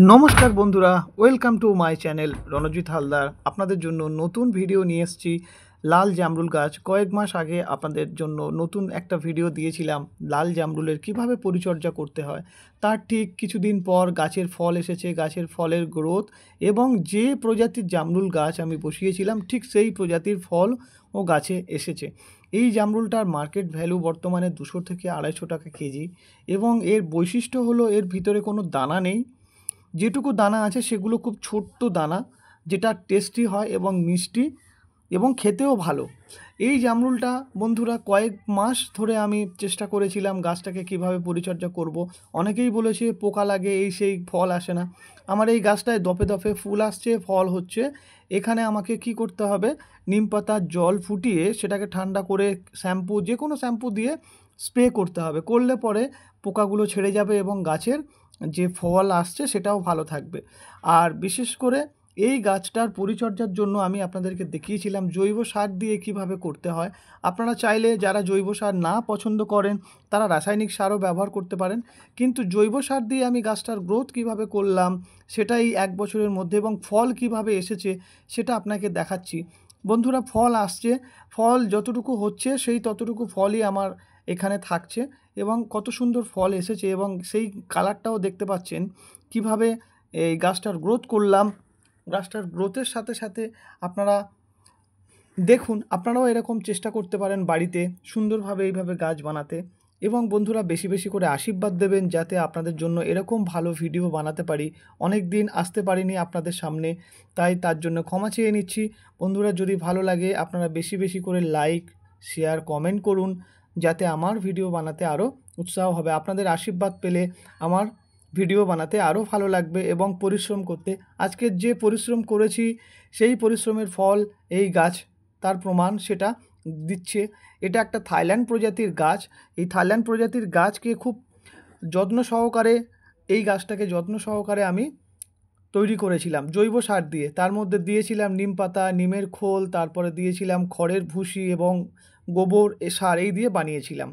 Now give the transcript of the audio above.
নমস্কার বন্ধুরা, welcome to my channel Ranjit Haldar. আপনাদের জন্য নতুন ভিডিও নিয়ে এসেছি। লাল জামরুল গাছ কয়েক মাস আগে আপনাদের জন্য নতুন একটা ভিডিও দিয়েছিলাম লাল জামরুলের কিভাবে পরিচর্যা করতে হয়। তার ঠিক কিছুদিন পর গাছের ফল এসেছে, গাছের ফলের গ্রোথ এবং যে প্রজাতির জামরুল গাছ আমি বসিয়েছিলাম ঠিক সেই প্রজাতির ফল ও গাছে এসেছে। এই জামরুলটার মার্কেট ভ্যালু বর্তমানে 200 থেকে 250 টাকা কেজি এবং এর বৈশিষ্ট্য হলো এর ভিতরে কোনো দানা নেই। যেটুকু দানা আছে সেগুলো খুব ছোট্ট দানা, যেটা টেস্টি হয় এবং মিষ্টি এবং খেতেও ভালো। এই জামরুলটা বন্ধুরা কয়েক মাস ধরে আমি চেষ্টা করেছিলাম গাছটাকে কিভাবে পরিচর্যা করব। অনেকেই বলেছে পোকা লাগে, এই সেই, ফল আসে না। আমার এই গাছটায় দফে দফে ফুল আসছে, ফল হচ্ছে। এখানে আমাকে কি করতে হবে, নিম পাতার জল ফুটিয়ে সেটাকে ঠান্ডা করে শ্যাম্পু, যে কোনো শ্যাম্পু দিয়ে স্প্রে করতে হবে। করলে পরে পোকাগুলো ছেড়ে যাবে এবং গাছের যে ফল আসছে সেটাও ভালো থাকবে। আর বিশেষ করে এই গাছটার পরিচর্যার জন্য আমি আপনাদেরকে দেখিয়েছিলাম জৈব সার দিয়ে কিভাবে করতে হয়। আপনারা চাইলে যারা জৈব সার না পছন্দ করেন তারা রাসায়নিক সারও ব্যবহার করতে পারেন, কিন্তু জৈব সার দিয়ে আমি গাছটার গ্রোথ কিভাবে করলাম সেটাই 1 বছরের মধ্যে, এবং ফল কিভাবে এসেছে সেটা আপনাকে দেখাচ্ছি। বন্ধুরা, ফল আসছে, ফল যতটুকু হচ্ছে সেই ততটুকু ফলই আমার এখানে থাকছে এবং কত সুন্দর ফল এসেছে এবং সেই কালারটাও দেখতে পাচ্ছেন কিভাবে এই গাছটার গ্রোথ করলাম। গাছটার গ্রোথের সাথে সাথে আপনারা দেখুন, আপনারাও এরকম চেষ্টা করতে পারেন বাড়িতে সুন্দরভাবে এইভাবে গাছ বানাতে। এবং বন্ধুরা, বেশি বেশি করে আশীর্বাদ দেবেন যাতে আপনাদের জন্য এরকম ভালো ভিডিও বানাতে পারি। অনেক দিন আসতে পারিনি আপনাদের সামনে, তাই তার জন্য ক্ষমা চেয়ে নিচ্ছি। বন্ধুরা, যদি ভালো লাগে আপনারা বেশি বেশি করে লাইক, শেয়ার, কমেন্ট করুন, যাতে আমার ভিডিও বানাতে আরও উৎসাহ হবে। আপনাদের আশীর্বাদ পেলে আমার ভিডিও বানাতে আরও ভালো লাগবে এবং পরিশ্রম করতে। আজকের যে পরিশ্রম করেছি সেই পরিশ্রমের ফল এই গাছ তার প্রমাণ সেটা দিচ্ছে। এটা একটা থাইল্যান্ড প্রজাতির গাছ। এই থাইল্যান্ড প্রজাতির গাছকে খুব যত্ন সহকারে, এই গাছটাকে যত্ন সহকারে আমি তৈরি করেছিলাম জৈব সার দিয়ে। তার মধ্যে দিয়েছিলাম নিম পাতা, নিমের খোল, তারপরে দিয়েছিলাম খড়ের ভুসি এবং গোবর সার, এই দিয়ে বানিয়েছিলাম।